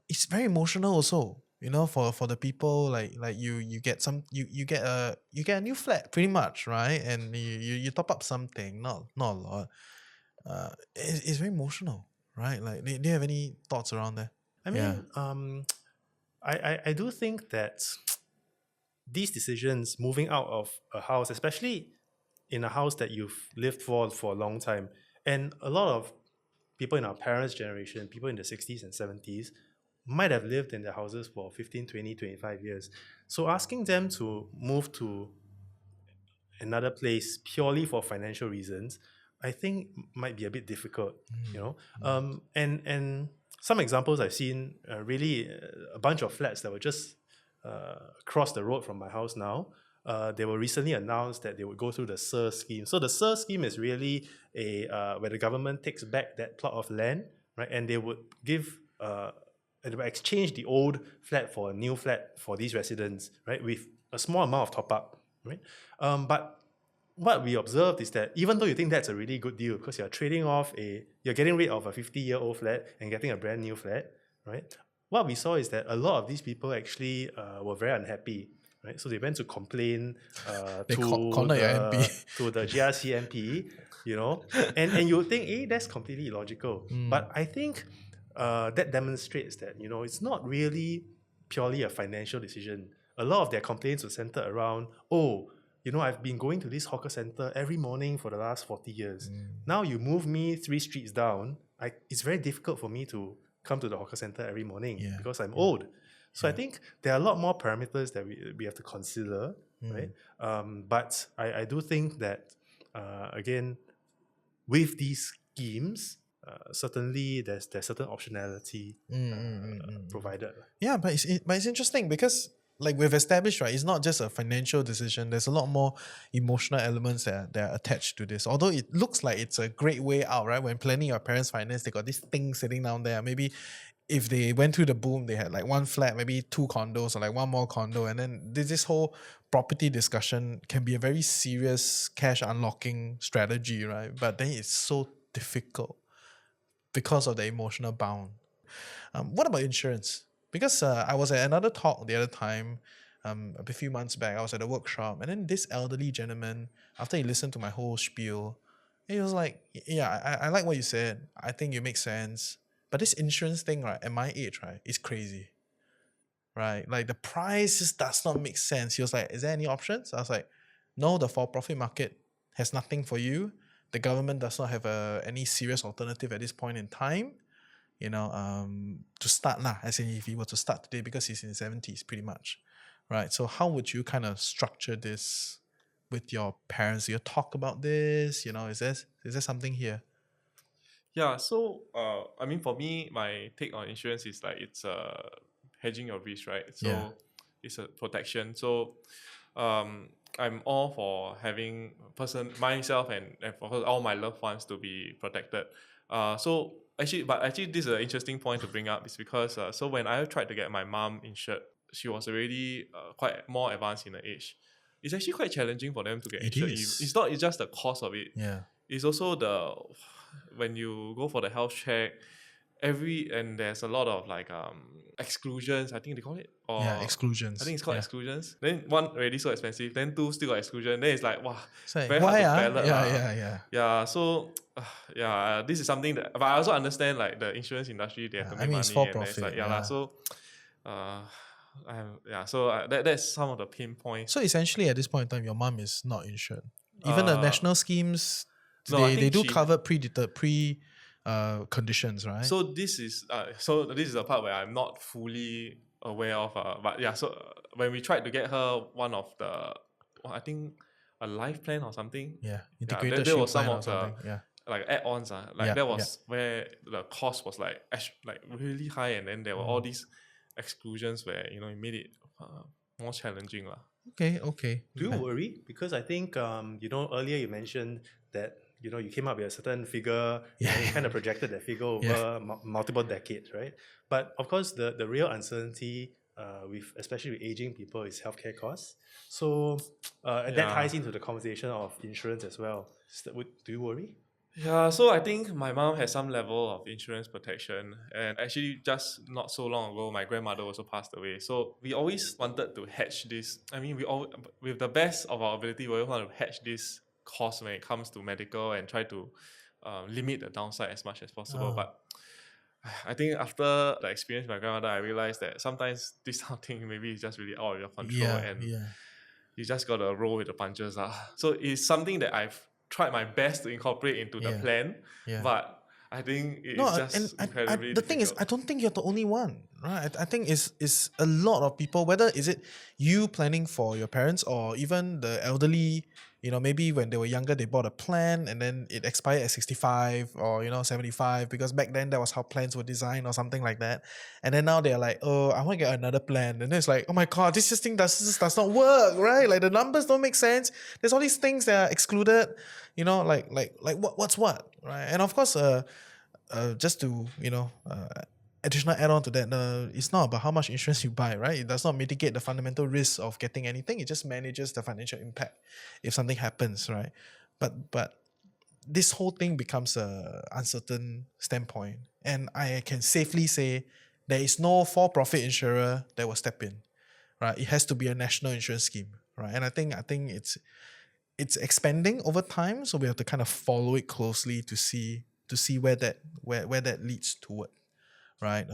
it's very emotional also. For the people, like you get you get a new flat pretty much, right, and you top up something, not a lot. It's very emotional, right? Like, do you have any thoughts around that? I mean, I do think that these decisions, moving out of a house, especially in a house that you've lived for a long time, and a lot of people in our parents' generation, people in the 60s and 70s, might have lived in their houses for 15, 20, 25 years. So asking them to move to another place purely for financial reasons, I think might be a bit difficult, And some examples I've seen, really a bunch of flats that were just across the road from my house now. They were recently announced that they would go through the SIR scheme. So the SIR scheme is really where the government takes back that plot of land, right? And they would give they would exchange the old flat for a new flat for these residents, right? With a small amount of top up, right? But what we observed is that even though you think that's a really good deal because you're getting rid of a 50-year-old flat and getting a brand new flat, right? What we saw is that a lot of these people actually were very unhappy, right? So they went to complain to the GRC MP, and you would think, that's completely illogical. But I think that demonstrates that, it's not really purely a financial decision. A lot of their complaints were centered around, I've been going to this hawker center every morning for the last 40 years. Now you move me 3 streets down, it's very difficult for me to come to the hawker center every morning because I'm old. So I think there are a lot more parameters that we have to consider, right? But I do think that, again, with these schemes, certainly there's certain optionality provided. Yeah, but it's interesting because, like we've established, right, it's not just a financial decision. There's a lot more emotional elements that are attached to this. Although it looks like it's a great way out, right? When planning your parents' finance, they got this thing sitting down there. Maybe if they went through the boom, they had like 1 flat, maybe 2 condos, or like 1 more condo, and then this whole property discussion can be a very serious cash unlocking strategy, right? But then it's so difficult because of the emotional bound. What about insurance? Because I was at another talk the other time, a few months back. I was at a workshop, and then this elderly gentleman, after he listened to my whole spiel, he was like, "Yeah, I like what you said. I think it makes sense. But this insurance thing, right, at my age, right, is crazy. right? Like the price just does not make sense. He was like, is there any options? I was like, no, the for-profit market has nothing for you. The government does not have any serious alternative at this point in time, to start lah, as in if he were to start today, because he's in his 70s pretty much, right? So how would you kind of structure this with your parents? Do you talk about this? Is there something here? Yeah, so I mean, for me, my take on insurance is like it's hedging your risk, right? So Yeah. it's a protection. So I'm all for having myself and for all my loved ones to be protected. So actually, this is an interesting point to bring up, is because so when I tried to get my mom insured, she was already quite more advanced in the age. It's actually quite challenging for them to get It insured. is. It's just the cost of it. Yeah. It's also when you go for the health check, and there's a lot of like exclusions, I think they call it, or Yeah, exclusions. I think it's called Yeah. exclusions. Then one already so expensive, then two still got exclusion. Then it's like, wow, It's like, very hard why? to ballot. Yeah. So this is something that, but I also understand like the insurance industry, they have to make money, it's for and it's profit. like lah. So that's some of the pain points. So essentially, at this point in time, your mom is not insured. Even the national schemes, no, I they think do she- cover pre conditions, right? So this is the part where I'm not fully aware of. But yeah, so when we tried to get her one of the, I think a life plan or something. yeah, Yeah, integrated there shield was some plan or of the something. Yeah. like add-ons. Like Yeah, that was where the cost was like really high, and then there were all these exclusions where it made it more challenging lah. Okay. Do you worry? Because I think, earlier you mentioned that, you came up with a certain figure and you kind of projected that figure over multiple decades, right? But of course, the real uncertainty especially with aging people is healthcare costs. So and that ties into the conversation of insurance as well. Do you worry? Yeah, so I think my mom has some level of insurance protection, and actually just not so long ago, my grandmother also passed away. So we always wanted to hedge this. I mean, with the best of our ability, we always want to hedge this cost when it comes to medical and try to limit the downside as much as possible. But I think after the experience with my grandmother, I realized that sometimes this kind of thing maybe is just really out of your control, and you just gotta roll with the punches. So it's something that I've tried my best to incorporate into the plan, but I think it's just incredibly the thing is, I don't think you're the only one, right? I think it's a lot of people, whether is it you planning for your parents or even the elderly, maybe when they were younger, they bought a plan and then it expired at 65 or, 75, because back then that was how plans were designed or something like that. And then now they're like, oh, I want to get another plan. And then it's like, oh my God, this thing does not work, right? Like the numbers don't make sense. There's all these things that are excluded, like what's what, right? And of course, just to, additional add-on to that, it's not about how much insurance you buy, right? It does not mitigate the fundamental risk of getting anything. It just manages the financial impact if something happens, right? But this whole thing becomes a uncertain standpoint, and I can safely say there is no for-profit insurer that will step in, right? It has to be a national insurance scheme, right? And I think it's expanding over time, so we have to kind of follow it closely to see where that leads toward. Right.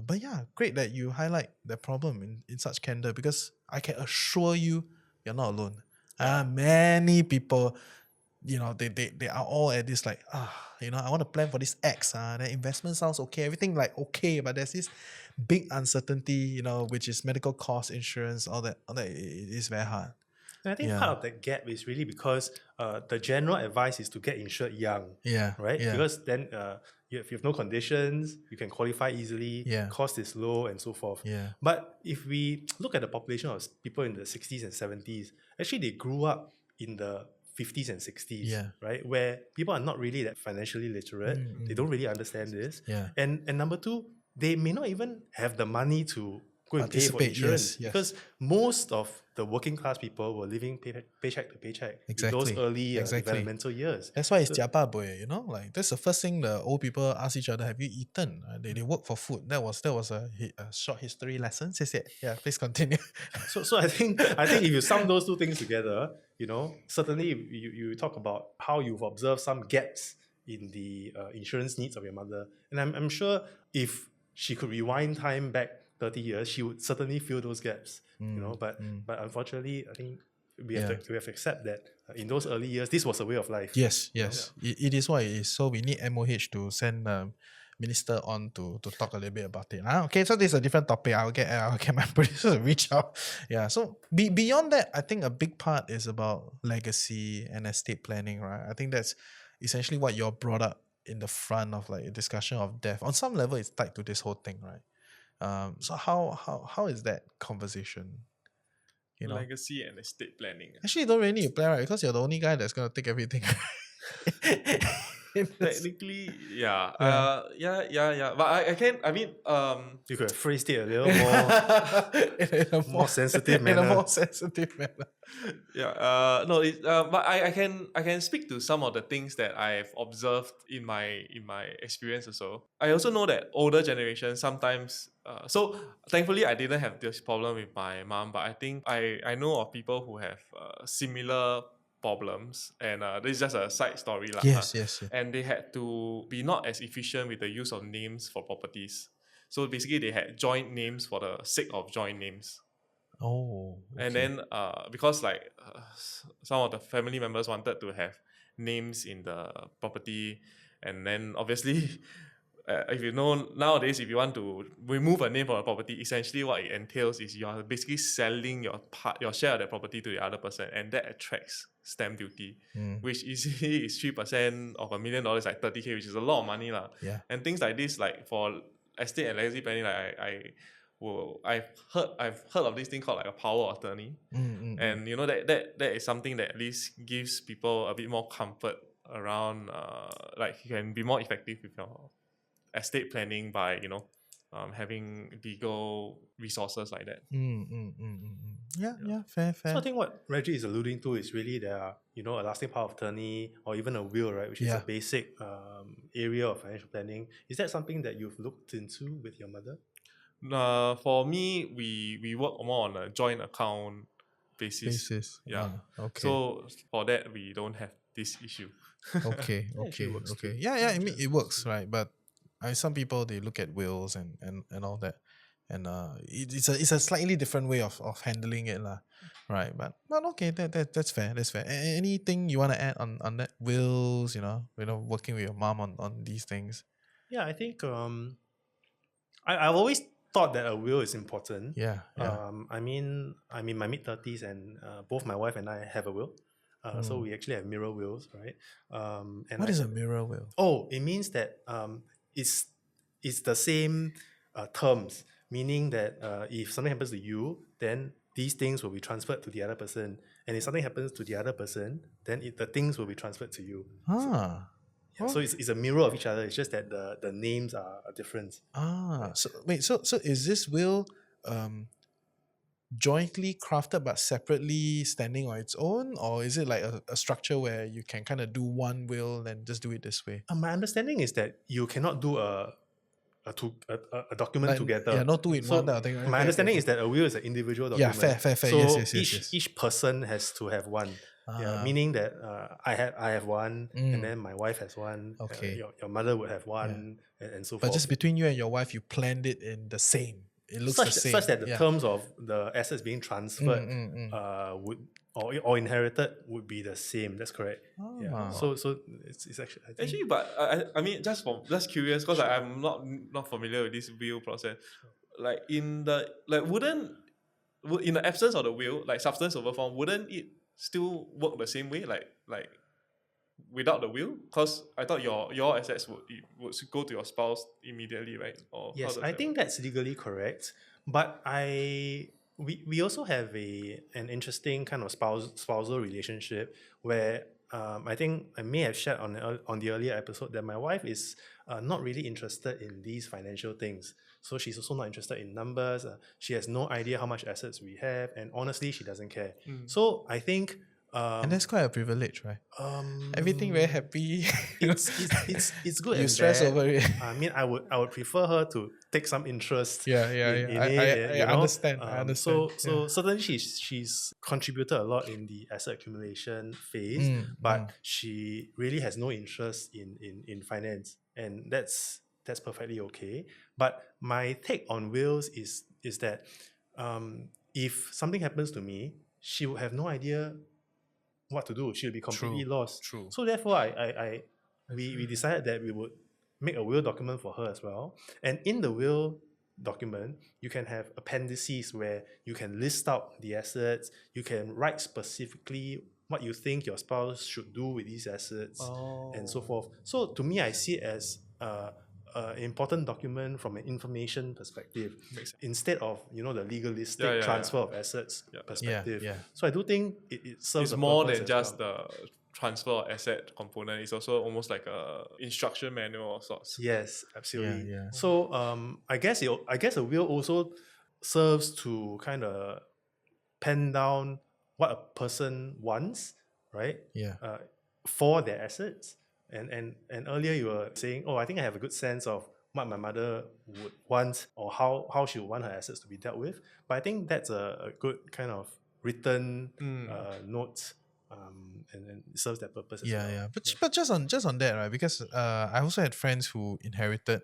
But yeah, great that you highlight the problem in such candor, because I can assure you, you're not alone. Many people, they are all at this like, I want to plan for this X. The investment sounds okay, everything like okay, but there's this big uncertainty, which is medical cost, insurance, all that it is very hard. And I think part of that gap is really because the general advice is to get insured young. Right? Because then if you have no conditions, you can qualify easily, cost is low, and so forth. But if we look at the population of people in the 60s and 70s, actually they grew up in the 50s and 60s, right? Where people are not really that financially literate. They don't really understand this. And number two, they may not even have the money to go and pay for insurance, because most of the working class people were living paycheck to paycheck in those early developmental years. That's why it's jiaba boy, like that's the first thing the old people ask each other, have you eaten? They work for food. That was a short history lesson. Yeah, please continue. So I think if you sum those two things together, certainly you talk about how you've observed some gaps in the insurance needs of your mother. And I'm sure if she could rewind time back 30 years, she would certainly fill those gaps. But unfortunately, I think we have to accept that in those early years, this was a way of life. Yes. It is what it is. So we need MOH to send minister on to talk a little bit about it. Okay, so this is a different topic. I'll get my producer to reach out. Yeah. So beyond that, I think a big part is about legacy and estate planning, right? I think that's essentially what you're brought up in the front of like a discussion of death. On some level, it's tied to this whole thing, right? So how is that conversation? Legacy and estate planning. Actually, you don't really need to plan, right? Because you're the only guy that's gonna take everything. Technically, yeah. But I can. I mean, you could have phrased it a little more in a more sensitive in manner. a more sensitive manner. Yeah. No. But I can speak to some of the things that I've observed in my experience also. I also know that older generation sometimes. So thankfully, I didn't have this problem with my mom. But I think I know of people who have similar problems, and this is just a side story lah. Yes. And they had to be not as efficient with the use of names for properties. So basically, they had joint names for the sake of joint names. Oh. Okay. And then because like some of the family members wanted to have names in the property, and then obviously if you know nowadays, if you want to remove a name from a property, essentially what it entails is you are basically selling your share of the property to the other person, and that attracts stamp duty, which easily is 3% of $1 million, like 30K, which is a lot of money lah. Yeah. And things like this, like for estate and legacy planning, like I've heard of this thing called like a power of attorney, and you know that is something that at least gives people a bit more comfort around like you can be more effective with your estate planning by having legal resources like that. Yeah, fair. So I think what Reggie is alluding to is really there are, a lasting power of attorney or even a will, right, which is a basic area of financial planning. Is that something that you've looked into with your mother? For me, we work more on a joint account basis. Yeah. Okay. So for that, we don't have this issue. Okay. Yeah, I mean it works, right? But some people, they look at wills and all that, and it's a slightly different way of handling it lah, right? But okay, that's fair. Anything you want to add on that, wills? Working with your mom on these things. Yeah, I think I've always thought that a will is important. Yeah. I mean my mid-30s, and both my wife and I have a will. So we actually have mirror wills, right? And what is a mirror will? Oh, it means that it's the same terms, meaning that if something happens to you, then these things will be transferred to the other person, and if something happens to the other person, then the things will be transferred to you. So it's a mirror of each other. It's just that the names are different. So wait, so is this will jointly crafted but separately standing on its own, or is it like a structure where you can kind of do one will and just do it this way? My understanding is that you cannot do a document together. Yeah, not two in one. I think. My understanding is that a will is an individual document. Yeah, fair. So yes. each person has to have one. Meaning that I have one, and then my wife has one. Okay. Your mother would have one, and so forth. But just between you and your wife, you planned it in the same. It looks the same. Such that the terms of the assets being transferred would or inherited would be the same. That's correct. Yeah. So it's actually. But I mean, just curious, because I'm not familiar with this will process. Like in the in the absence of the will, like substance over form, wouldn't it still work the same way? Like without the will? Because I thought your assets would go to your spouse immediately, right? Or yes, I think that's legally correct. But we also have an interesting kind of spousal relationship where I think I may have shared on the earlier episode that my wife is not really interested in these financial things. So she's also not interested in numbers. She has no idea how much assets we have, and honestly, she doesn't care. So I think. And that's quite a privilege, right? Everything very happy. It's good. You and stress bad. over it. I mean, I would prefer her to take some interest. Yeah. I understand. So certainly she's contributed a lot in the asset accumulation phase, but she really has no interest in finance, and that's that's perfectly okay. But my take on wills is that if something happens to me, she would have no idea what to do. She'll be completely lost. True. So therefore, we decided that we would make a will document for her as well. And in the will document, you can have appendices where you can list out the assets. You can write specifically what you think your spouse should do with these assets and so forth. So to me, I see it as an important document from an information perspective instead of the legalistic transfer of assets perspective. So I do think it serves It's a more purpose than as just well. the transfer of asset component. It's also almost like a instruction manual of sorts. Yes, absolutely. Yeah. So I guess a will also serves to kind of pen down what a person wants, right? Yeah. For their assets. And earlier you were saying, I think I have a good sense of what my mother would want or how she would want her assets to be dealt with. But I think that's a good kind of written note, and it serves that purpose as well. Yeah. But just on that, right? Because I also had friends who inherited,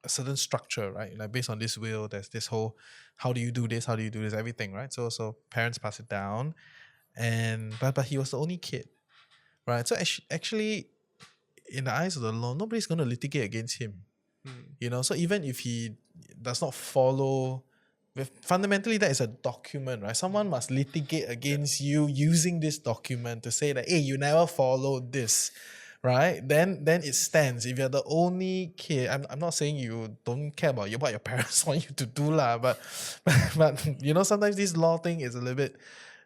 a certain structure, right? Like based on this will, there's this whole how do you do this, everything, right? So parents pass it down, and but he was the only kid, right? So actually, in the eyes of the law, nobody's going to litigate against him, So even if he does not follow, fundamentally that is a document, right? Someone must litigate against you using this document to say that, hey, you never followed this. Right, then it stands. If you're the only kid, I'm not saying you don't care about what your parents want you to do lah, but sometimes this law thing is a little bit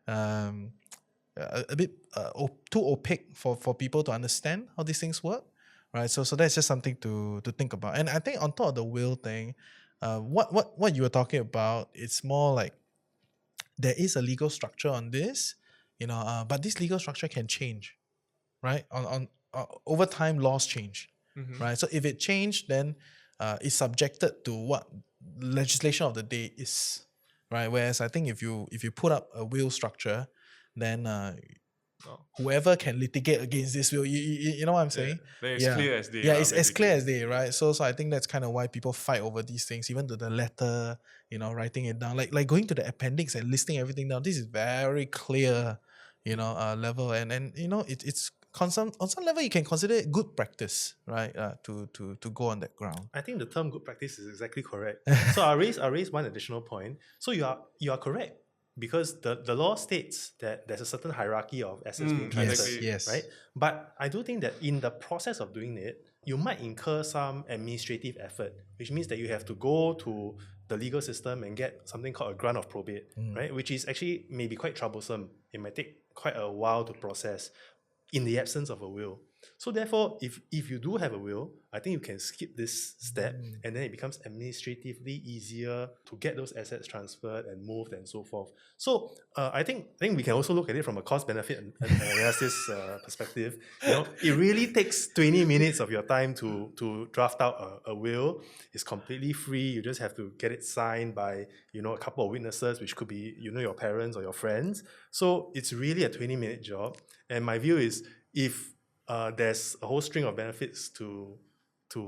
a bit too opaque for people to understand how these things work, right? So that's just something to think about. And I think on top of the will thing, what you were talking about, it's more like there is a legal structure on this, but this legal structure can change, right? On over time, laws change, right? So if it changed, then it's subjected to what legislation of the day is, right? Whereas I think if you put up a will structure, then whoever can litigate against this will, you know what I'm saying? Then it's clear as day. Yeah, it's as clear as day, right? So I think that's kind of why people fight over these things, even to the letter, writing it down, like going to the appendix and listing everything down. This is very clear, level, and it's on some level you can consider it good practice, right? To go on that ground. I think the term good practice is exactly correct. So I'll raise one additional point. So you are correct, because the law states that there's a certain hierarchy of assets being transferred, yes. right? But I do think that in the process of doing it, you might incur some administrative effort, which means that you have to go to the legal system and get something called a grant of probate, right? Which is actually maybe quite troublesome. It might take quite a while to process in the absence of a will. So therefore, if you do have a will, I think you can skip this step, and then it becomes administratively easier to get those assets transferred and moved and so forth. So I think we can also look at it from a cost-benefit analysis perspective. It really takes 20 minutes of your time to draft out a will. It's completely free. You just have to get it signed by a couple of witnesses, which could be your parents or your friends. So it's really a 20-minute job. And my view is, if there's a whole string of benefits to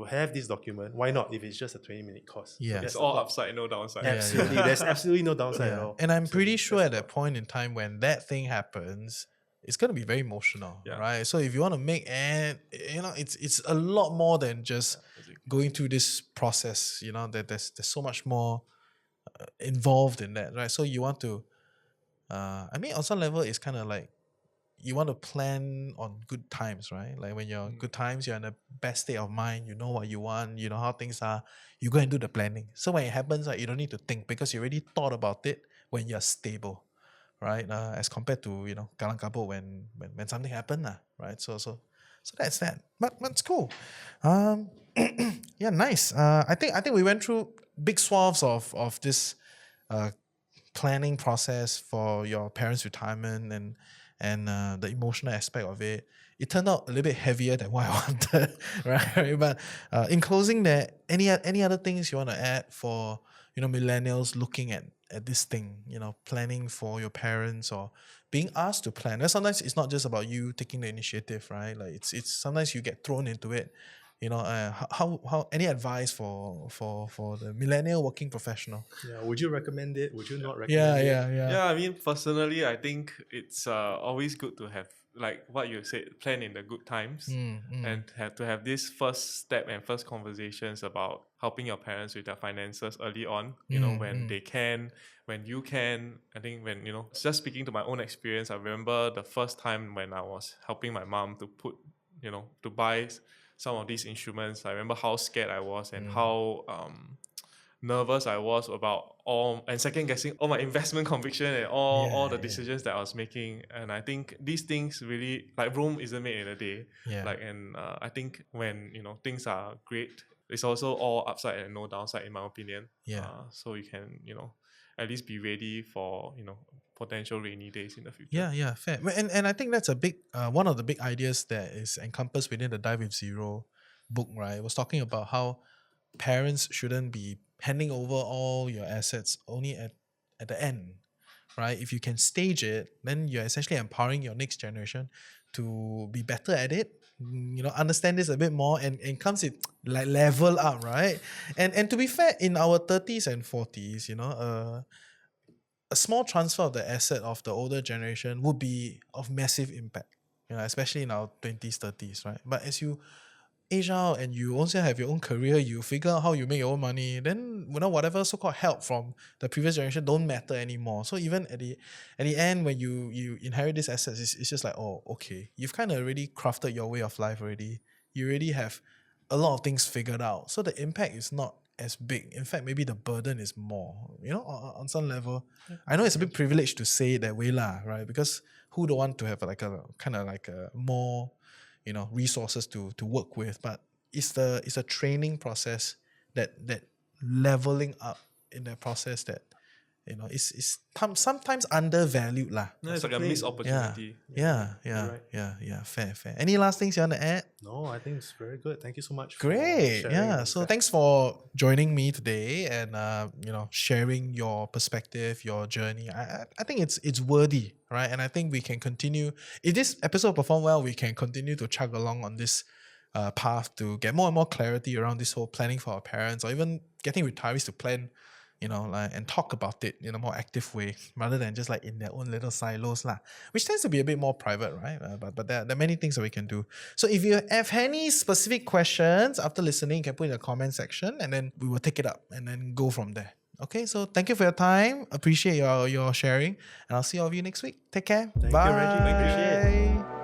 have this document, why not, if it's just a 20-minute course? Yeah. So It's all upside, no downside. absolutely. There's absolutely no downside at all. And I'm pretty sure at that point in time when that thing happens, it's going to be very emotional, right? So if you want to make it's a lot more than just going through this process, that there's so much more involved in that, right? So you want to on some level, it's kind of like you want to plan on good times, right? Like when you're good times, you're in the best state of mind, you know what you want, you know how things are, you go and do the planning. So when it happens, you don't need to think, because you already thought about it when you're stable, right? As compared to, kalang kabut when something happened, right? So that's that. But it's cool. Yeah, nice. I think we went through big swaths of this planning process for your parents' retirement and the emotional aspect of it. It turned out a little bit heavier than what I wanted, right? But in closing, there any other things you want to add for millennials looking at this thing, planning for your parents or being asked to plan? And sometimes it's not just about you taking the initiative, right? Like it's sometimes you get thrown into it How any advice for the millennial working professional? Yeah. Would you recommend it? Would you not Yeah, recommend it? yeah. Yeah, I mean, personally, I think it's always good to have, like what you said, plan in the good times, and have this first step and first conversations about helping your parents with their finances early on. When they can, when you can. I think when just speaking to my own experience, I remember the first time when I was helping my mom to put, to buy some of these instruments. I remember how scared I was and how nervous I was about all and second guessing all my investment conviction and all the decisions that I was making. And I think these things really, like, Rome isn't made in a day. Yeah. I think when things are great, it's also all upside and no downside, in my opinion. Yeah. So you can at least be ready for potential rainy days in the future. Yeah, fair. And I think that's a big one of the big ideas that is encompassed within the Dive with Zero book, right? It was talking about how parents shouldn't be handing over all your assets only at the end, right? If you can stage it, then you're essentially empowering your next generation to be better at it, understand this a bit more, and comes it like level up, right? And to be fair, in our 30s and 40s, a small transfer of the asset of the older generation would be of massive impact, especially in our 20s, 30s, right? But as you age out and you also have your own career, you figure out how you make your own money, then whatever so-called help from the previous generation don't matter anymore. So even at the end, when you inherit these assets, it's just like, oh, okay, you've kind of already crafted your way of life already. You already have a lot of things figured out. So the impact is not as big. In fact, maybe the burden is more, on some level. I know it's a bit privileged to say it that way lah, right? Because who don't want to have like a kind of like a more resources to work with, but it's a training process that leveling up in that process that is sometimes undervalued lah. No, it's like a missed opportunity. Yeah. Fair. Any last things you want to add? No, I think it's very good. Thank you so much. For Great. sharing Yeah. your So discussion. thanks for joining me today and sharing your perspective, your journey. I think it's worthy, right? And I think we can continue. If this episode perform well, we can continue to chug along on this path to get more and more clarity around this whole planning for our parents, or even getting retirees to plan, and talk about it in a more active way rather than just like in their own little silos lah, which tends to be a bit more private, right? But there are many things that we can do. So if you have any specific questions after listening, you can put in the comment section and then we will take it up and then go from there. Okay, so thank you for your time. Appreciate your sharing, and I'll see all of you next week. Take care. Thank you, Bye. Reggie. Appreciate it.